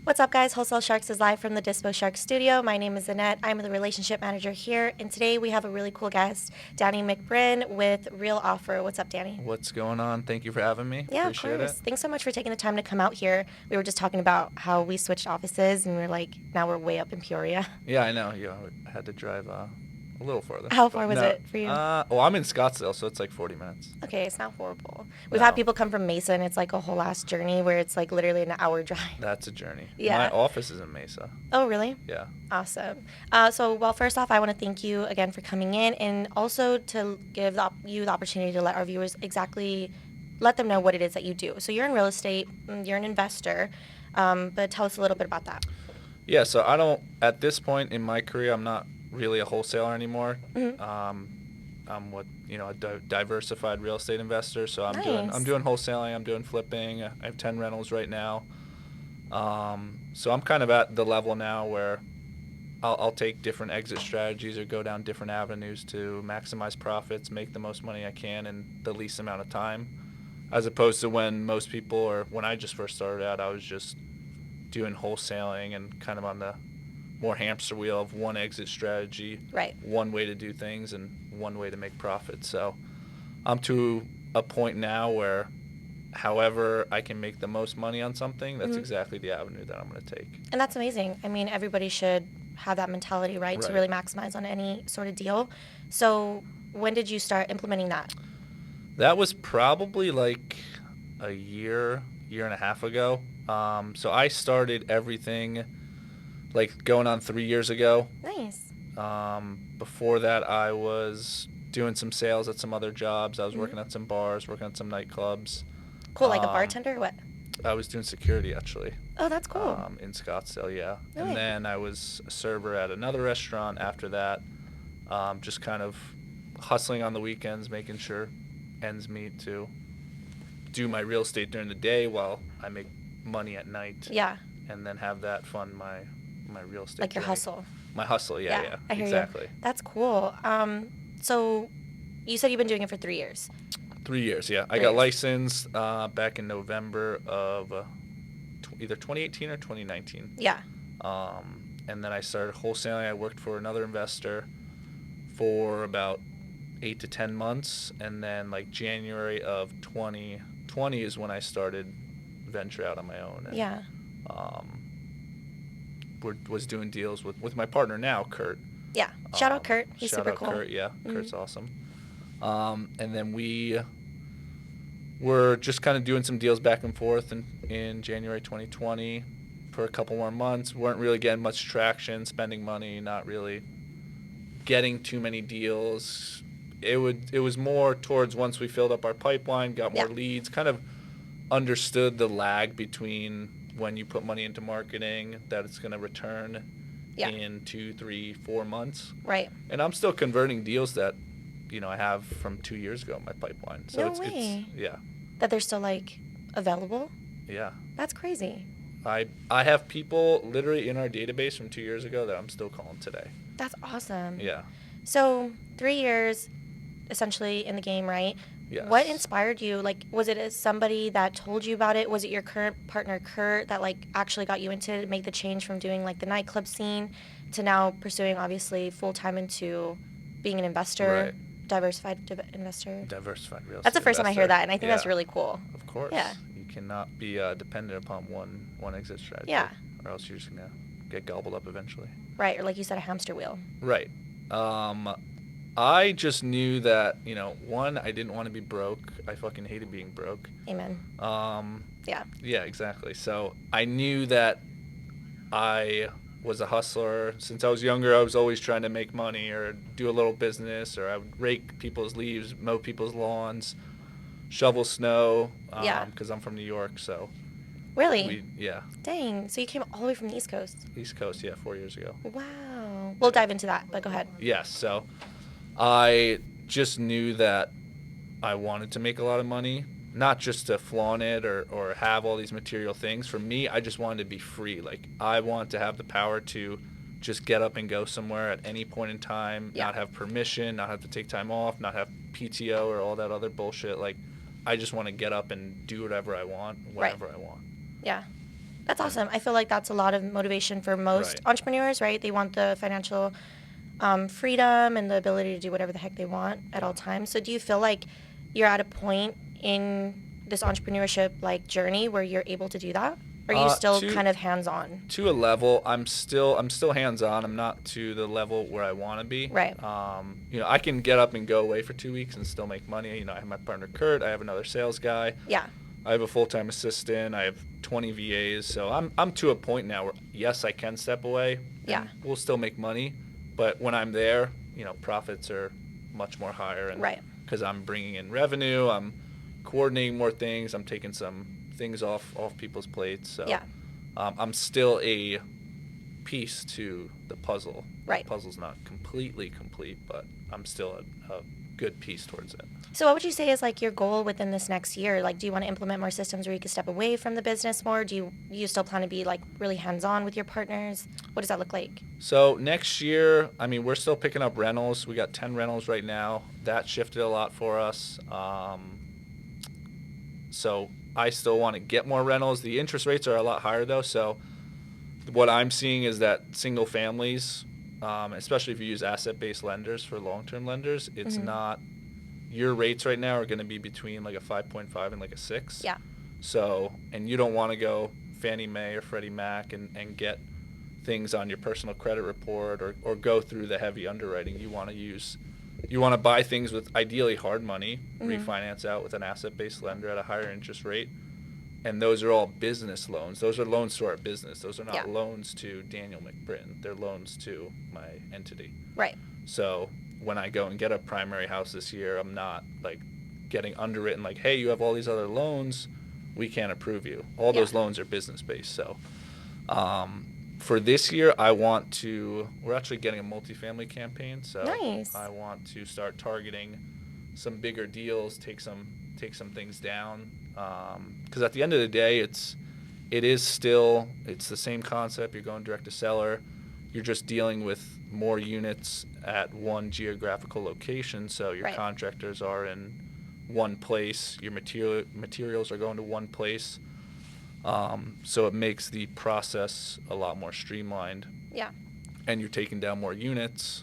What's up, guys? Wholesale Sharks is live from the Dispo Shark studio. My name is Annette. I'm the relationship manager here, and today we have a really cool guest, Danny McBrin with Real Offer. What's up, Danny? What's going on? Thank you for having me. Yeah, Appreciate of course. it. Thanks so much for taking the time to come out here. We were just talking about how we switched offices, and we're like, now we're way up in Peoria. Yeah, I know. I had to drive a little farther. How far was it for you? Well, I'm in Scottsdale, so it's like 40 minutes. Okay, it's not horrible. We've No. had people come from Mesa, and it's like a whole ass journey where it's like literally an hour drive. That's a journey. Yeah. My office is in Mesa. Oh, really? Yeah. Awesome. Well, first off, I want to thank you again for coming in, and also to give you the opportunity to let our viewers let them know what it is that you do. So you're in real estate, you're an investor, but tell us a little bit about that. Yeah, so at this point in my career, I'm not really a wholesaler anymore. Mm-hmm. I'm a diversified real estate investor. So I'm Nice. doing wholesaling, I'm doing flipping. I have 10 rentals right now. So I'm kind of at the level now where I'll take different exit strategies or go down different avenues to maximize profits, make the most money I can in the least amount of time, as opposed to when I just first started out, I was just doing wholesaling and kind of on the more hamster wheel of one exit strategy, Right. one way to do things and one way to make profits. So I'm to a point now where however I can make the most money on something, that's exactly the avenue that I'm going to take. And that's amazing. I mean, everybody should have that mentality, right, to Right. really maximize on any sort of deal. So when did you start implementing that? That was probably like a year and a half ago. So I started everything like going on 3 years ago. Nice. Before that, I was doing some sales at some other jobs. I was working at some bars, working at some nightclubs. Cool, like a bartender or what? I was doing security, actually. Oh, that's cool. In Scottsdale, yeah. Really? And then I was a server at another restaurant after that, just kind of hustling on the weekends, making sure ends meet to do my real estate during the day while I make money at night. Yeah. And then have that fund my real estate. Like your journey. hustle. My hustle, yeah, I hear exactly. you. That's cool. So you said you've been doing it for 3 years. 3 years, yeah. I 3 got years. licensed back in November of either 2018 or 2019. Yeah. And then I started wholesaling. I worked for another investor for about 8 to 10 months. And then like January of 2020 is when I started venture out on my own. And, Yeah. was doing deals with my partner now, Kurt. Yeah. Shout out Kurt. He's Shout super out cool. Kurt, yeah. Kurt's awesome. And then we were just kind of doing some deals back and forth in January 2020 for a couple more months. Weren't really getting much traction, spending money, not really getting too many deals. It was more towards once we filled up our pipeline, got more leads, kind of understood the lag between when you put money into marketing that it's going to return in 2, 3, 4 months. Right. And I'm still converting deals that, I have from 2 years ago in my pipeline. So No it's way. yeah. That they're still like available? Yeah. That's crazy. I have people literally in our database from 2 years ago that I'm still calling today. That's awesome. Yeah. So 3 years essentially in the game, right? Yes. What inspired you? Like, was it somebody that told you about it? Was it your current partner, Kurt, that like actually got you into it, make the change from doing like the nightclub scene to now pursuing obviously full-time into being an investor, Right. diversified investor? Diversified real estate That's the first time I hear investor. that, and I think that's really cool. Of course. Yeah. You cannot be dependent upon one exit strategy. Yeah. Or else you're just going to get gobbled up eventually. Right, or like you said, a hamster wheel. Right. I just knew that, one, I didn't want to be broke. I fucking hated being broke. Amen. Yeah. Yeah, exactly. So I knew that I was a hustler. Since I was younger, I was always trying to make money or do a little business, or I would rake people's leaves, mow people's lawns, shovel snow, because I'm from New York, so. Really? Yeah. Dang. So you came all the way from the East Coast? East Coast, yeah, 4 years ago. Wow. We'll dive into that, but go ahead. Yes, so I just knew that I wanted to make a lot of money, not just to flaunt it or have all these material things. For me, I just wanted to be free. Like, I want to have the power to just get up and go somewhere at any point in time, not have permission, not have to take time off, not have PTO or all that other bullshit. Like, I just want to get up and do whatever I want, whenever I want. Yeah. That's awesome. I feel like that's a lot of motivation for most Right. entrepreneurs, right? They want the financial freedom and the ability to do whatever the heck they want at Yeah. all times. So do you feel like you're at a point in this entrepreneurship like journey where you're able to do that? Or are you still To kind of hands-on? to a level, I'm still hands on. I'm not to the level where I want to be. Right. I can get up and go away for 2 weeks and still make money. I have my partner Kurt. I have another sales guy. Yeah. I have a full-time assistant. I have 20 VAs. So I'm to a point now where yes, I can step away. Yeah. And we'll still make money, but when I'm there, profits are much more higher, and Right. because I'm bringing in revenue, I'm coordinating more things. I'm taking some things off people's plates. So Yeah. I'm still a piece to the puzzle. Right. The puzzle's not completely complete, but I'm still a good piece towards it. So what would you say is like your goal within this next year? Like, do you want to implement more systems where you can step away from the business more? Do you still plan to be like really hands-on with your partners? What does that look like? So next year, we're still picking up rentals. We got 10 rentals right now. That shifted a lot for us. So I still want to get more rentals. The interest rates are a lot higher though. So what I'm seeing is that single families, especially if you use asset-based lenders for long-term lenders, it's not. Your rates right now are going to be between like a 5.5 and like a 6. Yeah. So, and you don't want to go Fannie Mae or Freddie Mac and get things on your personal credit report or go through the heavy underwriting. You want to buy things with ideally hard money, refinance out with an asset-based lender at a higher interest rate. And those are all business loans. Those are loans to our business. Those are not loans to Daniel McBritton. They're loans to my entity. Right. So when I go and get a primary house this year, I'm not like getting underwritten like, hey, you have all these other loans, we can't approve you. All those loans are business based. So for this year, we're actually getting a multifamily campaign. So nice. I want to start targeting some bigger deals, take some things down. Because at the end of the day, it's the same concept. You're going direct to seller. You're just dealing with more units at one geographical location, so your contractors are in one place. Your materials are going to one place, so it makes the process a lot more streamlined. Yeah. And you're taking down more units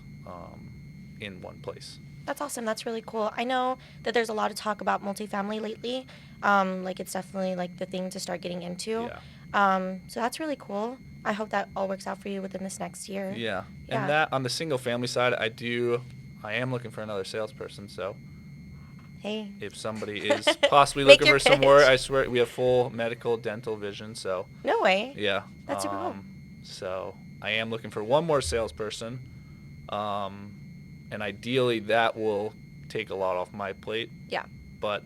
in one place. That's awesome. That's really cool. I know that there's a lot of talk about multifamily lately. Like it's definitely like the thing to start getting into. Yeah. So that's really cool. I hope that all works out for you within this next year. Yeah. And that on the single family side, I am looking for another salesperson. So hey, if somebody is possibly looking for some work, I swear we have full medical, dental, vision. So no way. Yeah. That's super cool. So I am looking for one more salesperson. And ideally that will take a lot off my plate. Yeah. But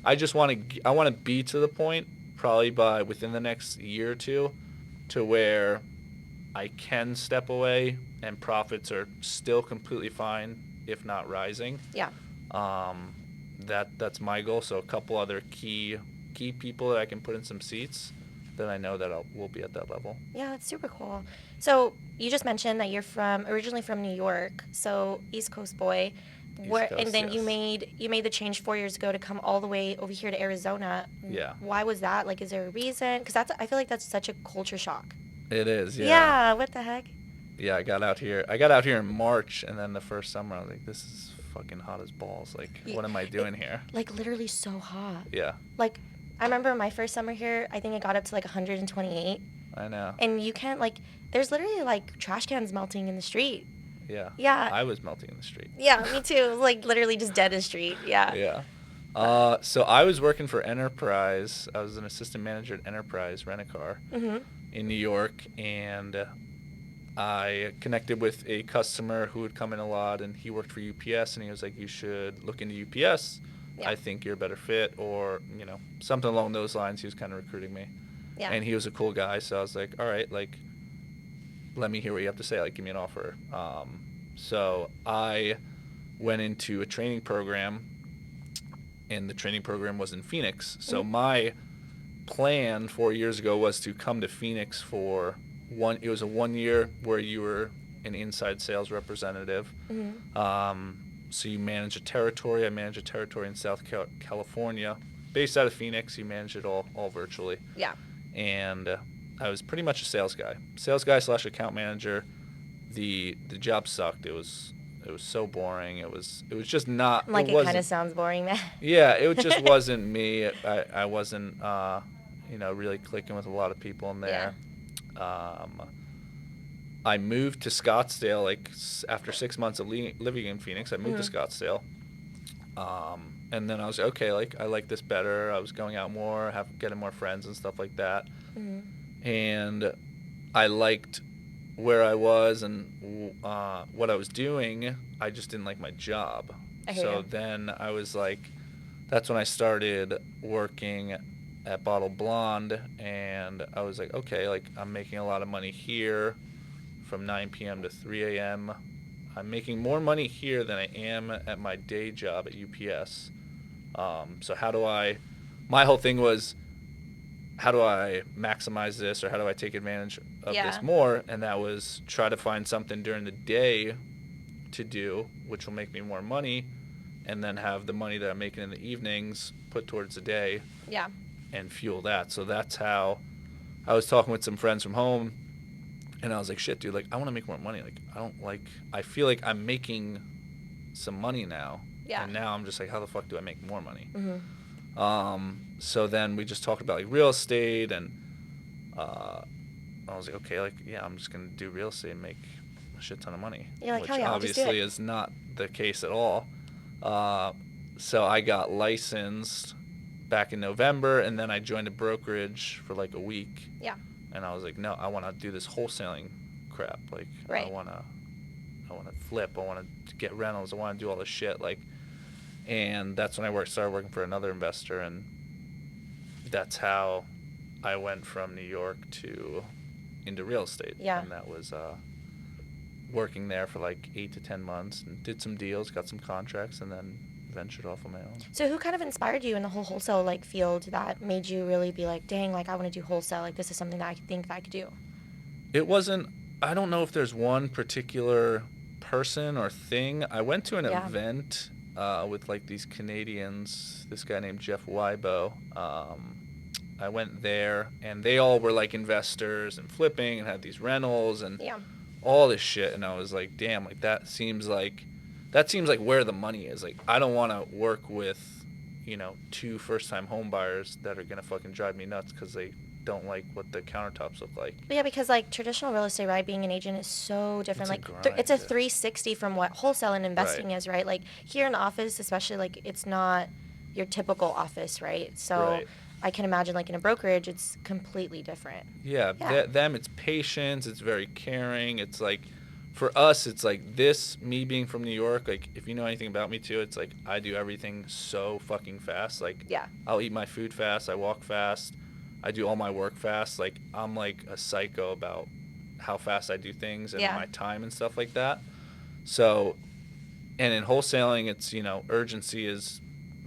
I want to be to the point probably by within the next year or two to where I can step away and profits are still completely fine, if not rising. Yeah. That's my goal. So a couple other key people that I can put in some seats, then I know that we'll be at that level. Yeah, that's super cool. So you just mentioned that you're originally from New York, so East Coast boy. And then yes. you made the change 4 years ago to come all the way over here to Arizona. Yeah. Why was that? Like, is there a reason? Because I feel like that's such a culture shock. It is. Yeah. Yeah. What the heck? Yeah, I got out here in March, and then the first summer I was like, this is fucking hot as balls. Like, what am I doing here? Like, literally so hot. Yeah. Like, I remember my first summer here, I think it got up to like 128. I know. And you can't, like, there's literally like trash cans melting in the street. Yeah. Yeah. I was melting in the street. Yeah, me too. It was like literally just dead in the street. Yeah. Yeah. So I was working for Enterprise. I was an assistant manager at Enterprise Rent-A-Car in New York, and I connected with a customer who would come in a lot, and he worked for UPS, and he was like, you should look into UPS. Yeah. I think you're a better fit, or, something along those lines. He was kind of recruiting me. Yeah. And he was a cool guy, so I was like, all right, like, let me hear what you have to say. Like, give me an offer. So I went into a training program, and the training program was in Phoenix. So my plan 4 years ago was to come to Phoenix for it was a 1 year where you were an inside sales representative. So you manage a territory. I manage a territory in South California. Based out of Phoenix, you manage it all virtually. Yeah. And I was pretty much a sales guy slash account manager. The job sucked. It was so boring. It was just not. Like, it kind of sounds boring, man. Yeah, it just wasn't me. I wasn't really clicking with a lot of people in there. I moved to Scottsdale after 6 months of living in Phoenix. I moved to Scottsdale. And then I was okay. Like, I like this better. I was going out more, getting more friends and stuff like that. And I liked where I was and what I was doing. I just didn't like my job. So then I was like, that's when I started working at Bottle Blonde, and I was like, okay, like, I'm making a lot of money here from 9 p.m. to 3 a.m. I'm making more money here than I am at my day job at UPS. So my whole thing was, how do I maximize this, or how do I take advantage of this more? And that was try to find something during the day to do, which will make me more money, and then have the money that I'm making in the evenings put towards the day and fuel that. So that's how I was talking with some friends from home, and I was like, shit, dude, like, I want to make more money. Like, I feel like I'm making some money now. Yeah. And now I'm just like, how the fuck do I make more money? So then we just talked about like real estate, and I was like, okay, like, yeah, I'm just going to do real estate and make a shit ton of money. You're like, which hell yeah, obviously is not the case at all. So I got licensed back in November, and then I joined a brokerage for like a week. Yeah. And I was like, no, I want to do this wholesaling crap. Like, I want to flip. I want to get rentals. I want to do all this shit. Like, and that's when I started working for another investor, and that's how I went from New York into real estate. Yeah. And that was working there for like 8 to 10 months, and did some deals, got some contracts, and then ventured off on my own. So who kind of inspired you in the whole wholesale like field that made you really be like, dang, like, I want to do wholesale, like, this is something that I think that I could do? It wasn't, I don't know if there's one particular person or thing. I went to an event with like these Canadians, this guy named Jeff Wybo. I went there, and they all were like investors and flipping and had these rentals and all this shit, and I was like, damn, like, that seems like where the money is. Like, I don't want to work with, 2 first-time home buyers that are gonna fucking drive me nuts because they don't like what the countertops look like. But yeah, because like traditional real estate, right, being an agent is so different. It's a 360 from what wholesale and investing is, right? Like, here in the office, especially, like, it's not your typical office, right? So I can imagine, like, in a brokerage, it's completely different. Yeah. Them, it's patience. It's very caring. It's like, for us, it's like this, me being from New York, like, if you know anything about me too, it's like I do everything so fucking fast. Like, I'll eat my food fast. I walk fast. I do all my work fast. Like, I'm like a psycho about how fast I do things and my time and stuff like that. So, and in wholesaling, it's, urgency is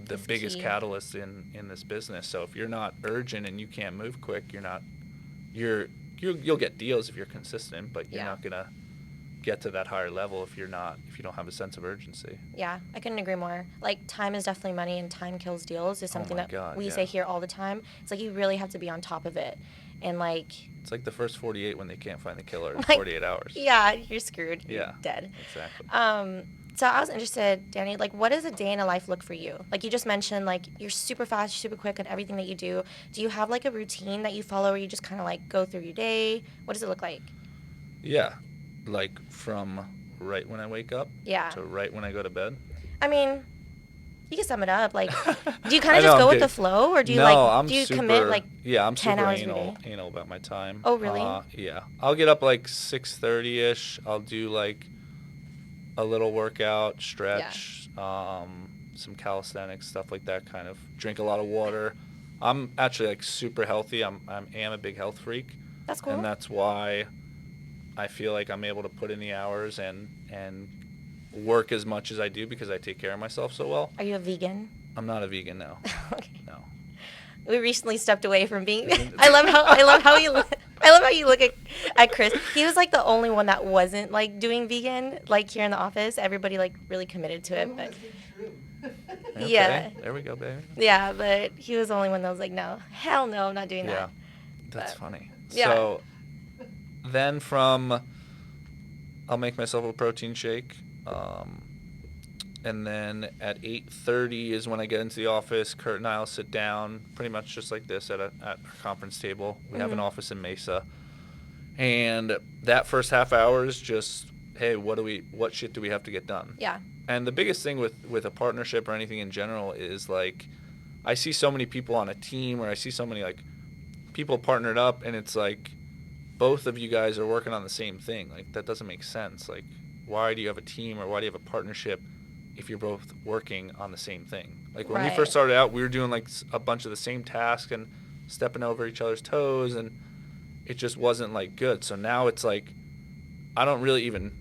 the biggest catalyst in this business. So if you're not urgent and you can't move quick, you'll get deals if you're consistent, but you're not gonna get to that higher level if you don't have a sense of urgency. Yeah, I couldn't agree more. Like, time is definitely money, and time kills deals is something we say here all the time. It's like, you really have to be on top of it. And like, it's like the first 48 when they can't find the killer in 48 hours. Yeah, you're screwed. You're dead. Exactly. So I was interested, Danny, like, what does a day in a life look for you? Like, you just mentioned, like, you're super fast, super quick at everything that you do. Do you have like a routine that you follow, or you just kind of like go through your day? What does it look like? Yeah. Like, from right when I wake up to right when I go to bed? I mean, you can sum it up. Like, do you kind of just go with the flow, or do you commit like I'm 10 super hours every day? anal about my time. Oh, really? Yeah. I'll get up like 6:30ish. I'll do like a little workout, stretch, some calisthenics, stuff like that, kind of. Drink a lot of water. I'm actually like super healthy. I am a big health freak. That's cool. And that's why I feel like I'm able to put in the hours and work as much as I do, because I take care of myself so well. Are you a vegan? I'm not a vegan, no. Okay. No. We recently stepped away from being. I love how you look at Chris. He was like the only one that wasn't like doing vegan. Like, here in the office, everybody like really committed to it. But okay. Yeah. There we go, baby. Yeah, but he was the only one that was like, no, hell no, I'm not doing that. Yeah, that's funny. Yeah. So then I'll make myself a protein shake. And then at 8:30 is when I get into the office. Kurt and I'll sit down, pretty much just like this at our conference table. We have an office in Mesa, and that first half hour is just, hey, what shit do we have to get done? Yeah. And the biggest thing with a partnership or anything in general is like, I see so many people on a team, or I see so many like people partnered up, and it's like both of you guys are working on the same thing. Like, that doesn't make sense. Like, why do you have a team, or why do you have a partnership if you're both working on the same thing? Like, when we Right. first started out, we were doing like a bunch of the same tasks and stepping over each other's toes, and it just wasn't like good. So now it's like, I don't really even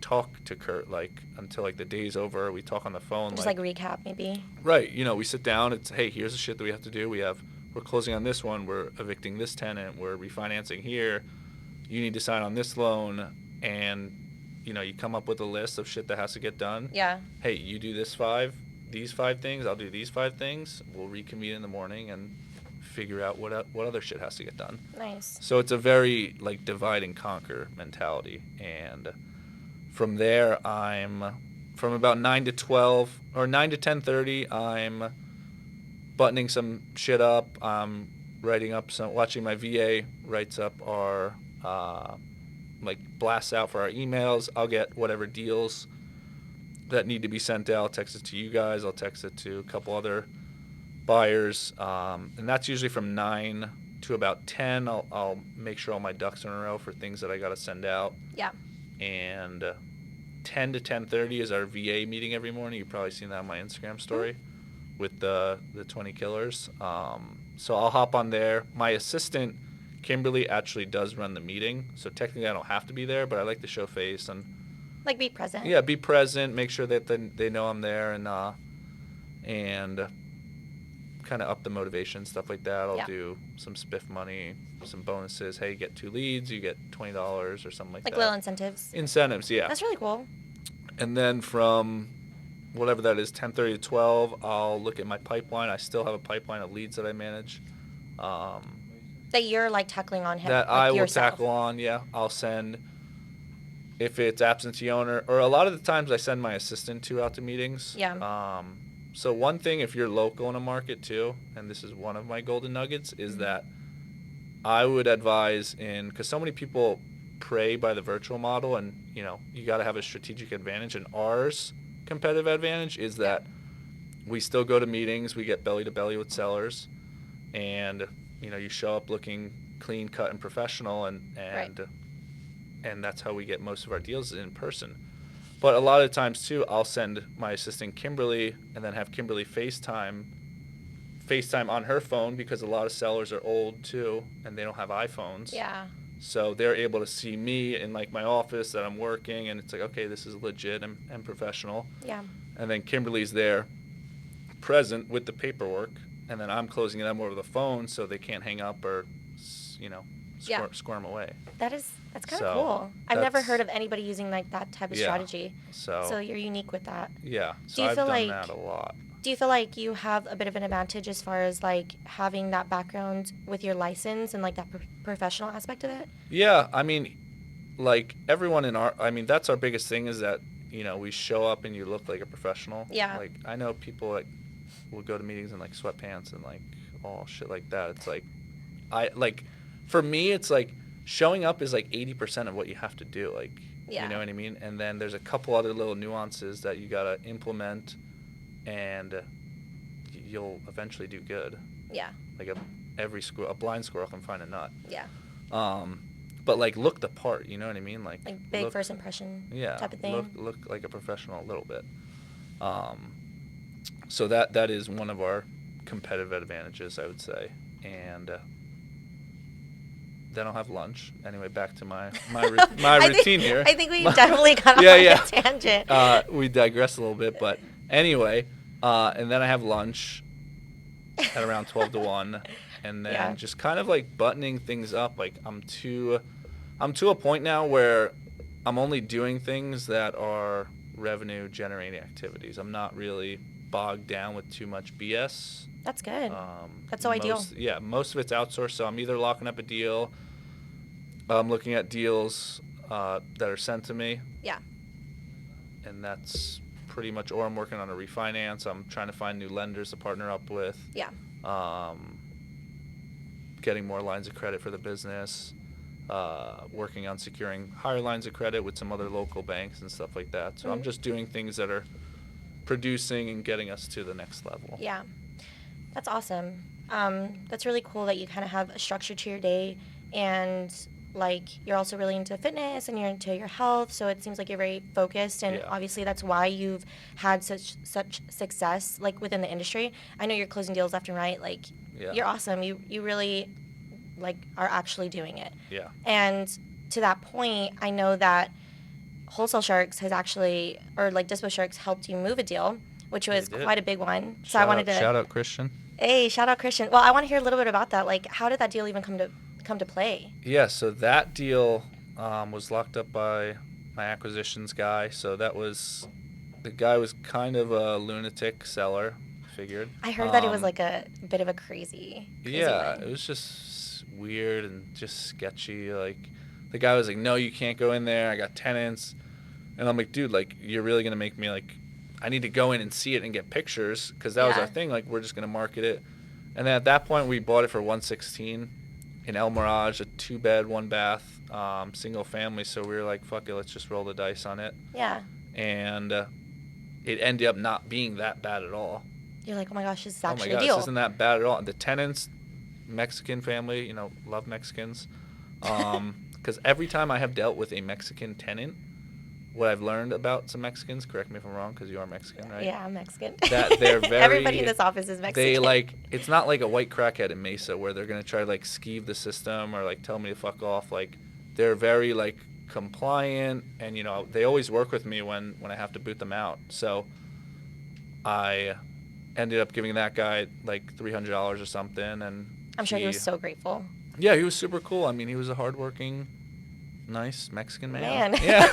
talk to Kurt like until like the day's over. We talk on the phone, Just like recap maybe. right, we sit down. It's, hey, here's the shit that we have to do. We're closing on this one. We're evicting this tenant. We're refinancing here. You need to sign on this loan, and you come up with a list of shit that has to get done. Yeah. Hey, you do these 5 things. I'll do these 5 things. We'll reconvene in the morning and figure out what other shit has to get done. Nice. So it's a very like divide and conquer mentality, and from there from about 9 to 12 or 9 to 10:30 I'm buttoning some shit up. I'm watching my VA writes up our like blasts out for our emails. I'll get whatever deals that need to be sent out. I'll text it to you guys. I'll text it to a couple other buyers, and that's usually from 9 to about 10. I'll make sure all my ducks are in a row for things that I got to send out. Yeah. And 10 to 10:30 is our VA meeting every morning. You've probably seen that on my Instagram story with the 20 killers. So I'll hop on there. My assistant Kimberly actually does run the meeting, so technically I don't have to be there, but I like to show face and Like be present. yeah, be present, make sure that they know I'm there, and kind of up the motivation, stuff like that. I'll do some spiff money, some bonuses. Hey, you get 2 leads, you get $20 or something like that. Like little incentives. Incentives, yeah. That's really cool. And then from whatever that is, 10:30 to 12, I'll look at my pipeline. I still have a pipeline of leads that I manage. That you're like tackling on him. That like I will yourself. tackle on, yeah. I'll send, if it's absentee owner, or a lot of the times I send my assistant out to meetings. Yeah. So one thing, if you're local in a market too, and this is one of my golden nuggets, is that I would advise because so many people prey by the virtual model, and you got to have a strategic advantage. And ours competitive advantage is that we still go to meetings, we get belly to belly with sellers, and you show up looking clean cut and professional, and that's how we get most of our deals in person. But a lot of times too, I'll send my assistant Kimberly and then have Kimberly FaceTime on her phone, because a lot of sellers are old too and they don't have iPhones. Yeah. So they're able to see me in like my office that I'm working, and it's like, okay, this is legit and professional. Yeah. And then Kimberly's there present with the paperwork, and then I'm closing them over the phone so they can't hang up or squirm away. That's kind So of cool. I've never that's- heard of anybody using like that type of Yeah. strategy. So So you're unique with that. yeah, Do so you I've feel done like- that a lot. Do you feel like you have a bit of an advantage as far as like having that background with your license and like that professional aspect of it? Yeah, I mean, like everyone that's our biggest thing, is that we show up and you look like a professional. Yeah. Like, I know people like will go to meetings in like sweatpants and like all shit like that. It's like, for me, it's like showing up is like 80% of what you have to do. Like, Yeah. you know what I mean? And then there's a couple other little nuances that you gotta implement, and you'll eventually do good. Yeah. Like a blind squirrel can find a nut. Yeah. But like look the part, you know what I mean? Like big look, first impression yeah, type of thing. Look like a professional a little bit. So that is one of our competitive advantages, I would say. And then I'll have lunch. Anyway, back to my routine here. I think we definitely got off on a tangent. We digress a little bit, but anyway, and then I have lunch at around 12 to 1, and then just kind of like buttoning things up. Like I'm to a point now where I'm only doing things that are revenue generating activities. I'm not really bogged down with too much BS That's good. That's so ideal. Most of it's outsourced. So I'm either locking up a deal, I'm looking at deals that are sent to me, Yeah. and that's pretty much, or I'm working on a refinance. I'm trying to find new lenders to partner up with. Yeah. Getting more lines of credit for the business, working on securing higher lines of credit with some other local banks and stuff like that. So I'm just doing things that are producing and getting us to the next level. Yeah. That's awesome. That's really cool that you kind of have a structure to your day, and like you're also really into fitness and you're into your health. So it seems like you're very focused, and obviously that's why you've had such success like within the industry. I know you're closing deals left and right. Like you're awesome. You really like are actually doing it. Yeah. And to that point, I know that Wholesale Sharks has actually, or like Dispo Sharks helped you move a deal, which was quite a big one. So I wanted to shout out Christian. Hey, shout out Christian. Well, I want to hear a little bit about that. Like, how did that deal even come to play? Yeah, so that deal was locked up by my acquisitions guy. So the guy was kind of a lunatic seller, figured. I heard that it was like a bit of a crazy yeah, one. It was just weird and just sketchy. Like, the guy was like, no, you can't go in there. I got tenants. And I'm like, dude, like, you're really going to make me, like, I need to go in and see it and get pictures, because that was our thing. Like, we're just going to market it. And then at that point, we bought it for $116 in El Mirage, a 2-bed, 1-bath, single family. So we were like, fuck it, let's just roll the dice on it. Yeah. And it ended up not being that bad at all. You're like, oh my gosh, this is actually a deal. This isn't that bad at all. The tenants, Mexican family, love Mexicans. Because every time I have dealt with a Mexican tenant, what I've learned about some Mexicans, correct me if I'm wrong, because you are Mexican, right? Yeah, I'm Mexican. That they're very... Everybody in this office is Mexican. It's not like a white crackhead in Mesa where they're going to try to, like, skeeve the system or, like, tell me to fuck off. Like, they're very, like, compliant, and, they always work with me when I have to boot them out. So I ended up giving that guy, like, $300 or something, and I'm sure he was so grateful. Yeah, he was super cool. I mean, he was a hardworking, nice Mexican man. Yeah.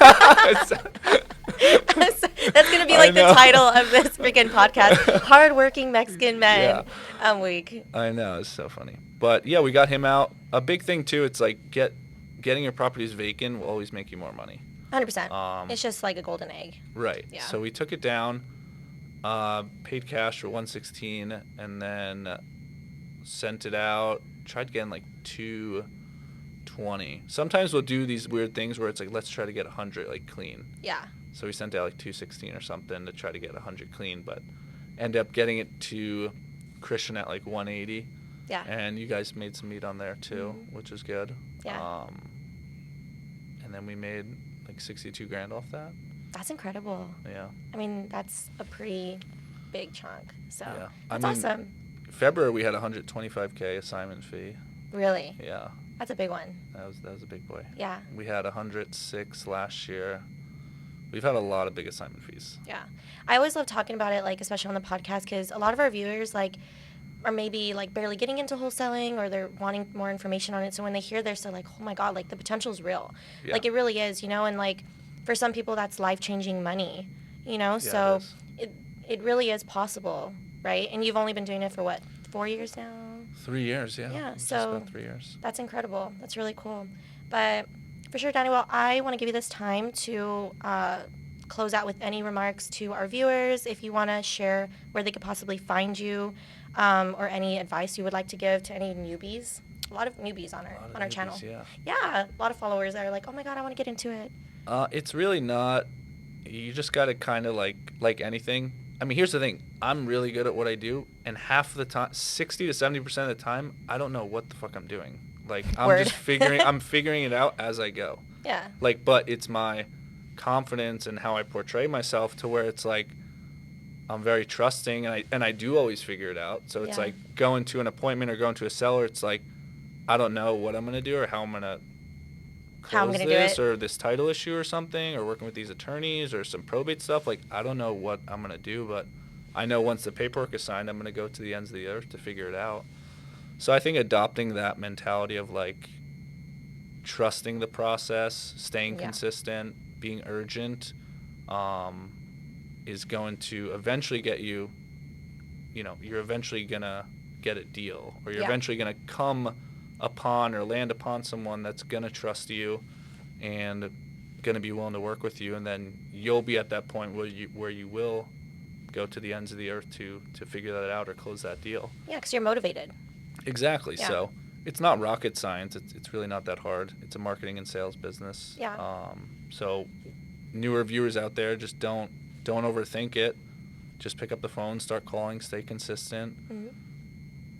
That's going to be like the title of this freaking podcast. Hardworking Mexican men. Yeah. I'm weak. I know. It's so funny. But, yeah, we got him out. A big thing, too, it's like getting your properties vacant will always make you more money. 100%. It's just like a golden egg. Right. Yeah. So we took it down, paid cash for $116, and then sent it out. Tried getting like 220. Sometimes we'll do these weird things where it's like, let's try to get 100 like clean. Yeah. So we sent out like 216 or something to try to get 100 clean, but ended up getting it to Christian at like 180. Yeah. And you guys made some meat on there too, which is good. Yeah. And then we made like 62 grand off that. That's incredible. Yeah. I mean, that's a pretty big chunk. So yeah. That's awesome. February we had a $125K assignment fee. Really? Yeah. That's a big one. That was a big boy. Yeah. We had 106 last year. We've had a lot of big assignment fees. Yeah. I always love talking about it, like, especially on the podcast, because a lot of our viewers, like, are maybe, like, barely getting into wholesaling, or they're wanting more information on it. So when they hear this, they're like, oh, my God, like, the potential is real. Yeah. Like, it really is, and, like, for some people, that's life-changing money, Yeah, so it really is possible, right? And you've only been doing it for, what, 4 years now? 3 years, yeah. Yeah, Just so about 3 years. That's incredible. That's really cool. But for sure, Danny, well, I want to give you this time to close out with any remarks to our viewers. If you want to share where they could possibly find you, or any advice you would like to give to any newbies. A lot of newbies on our channel. Yeah, a lot of followers that are like, oh my God, I want to get into it. It's really not. You just got to kind of like anything. I mean, here's the thing. I'm really good at what I do, and half the time, 60 to 70% of the time, I don't know what the fuck I'm doing. Like, I'm just figuring it out as I go. Yeah. Like, but it's my confidence and how I portray myself to where it's like I'm very trusting, and I do always figure it out. So it's like going to an appointment or going to a seller, it's like I don't know what I'm going to do or how I'm going to close this or this title issue or something, or working with these attorneys or some probate stuff. Like, I don't know what I'm going to do, but I know once the paperwork is signed, I'm going to go to the ends of the earth to figure it out. So I think adopting that mentality of, like, trusting the process, staying consistent, being urgent, is going to eventually get you, you're eventually gonna get a deal, or you're Yeah. eventually gonna come upon or land upon someone that's gonna trust you and gonna be willing to work with you, and then you'll be at that point where you will go to the ends of the earth to figure that out or close that deal. Yeah, because you're motivated. Exactly. Yeah. So it's not rocket science. It's really not that hard. It's a marketing and sales business. Yeah. So newer viewers out there, just don't overthink it. Just pick up the phone, start calling, stay consistent. Mm-hmm.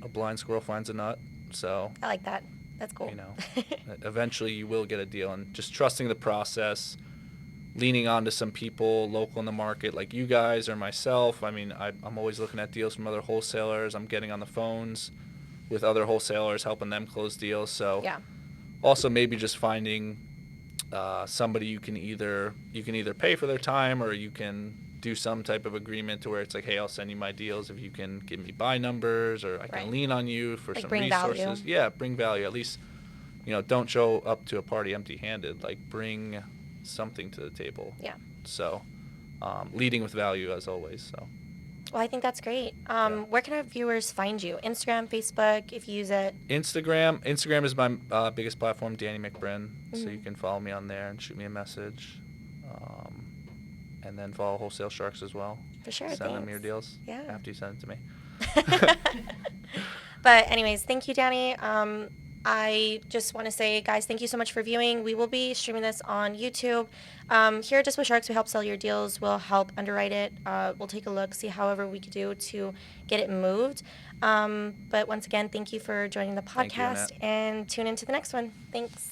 A blind squirrel finds a nut. So I like that. That's cool. Eventually you will get a deal, and just trusting the process, leaning on to some people local in the market like you guys or myself. I mean, I'm always looking at deals from other wholesalers. I'm getting on the phones with other wholesalers, helping them close deals. So Yeah. also maybe just finding somebody you can either pay for their time, or you can do some type of agreement to where it's like, hey, I'll send you my deals if you can give me buy numbers, or I can Right. lean on you for Like some bring resources. value. Yeah, bring value. At least, don't show up to a party empty-handed. Like, bring something to the table. Yeah. So, leading with value as always. So. Well, I think that's great. Yeah. Where can our viewers find you? Instagram, Facebook, if you use it? Instagram is my biggest platform, Danny McBrin. So Mhm. you can follow me on there and shoot me a message. And then follow Wholesale Sharks as well. For sure. Send them thanks. your deals. Yeah. After you send it to me. But anyways, thank you, Danny. I just want to say, guys, thank you so much for viewing. We will be streaming this on YouTube. Here at Just with Sharks, we help sell your deals. We'll help underwrite it. We'll take a look, see however we could do to get it moved. But once again, thank you for joining the Thank you, podcast, Annette. and tune into the next one. Thanks.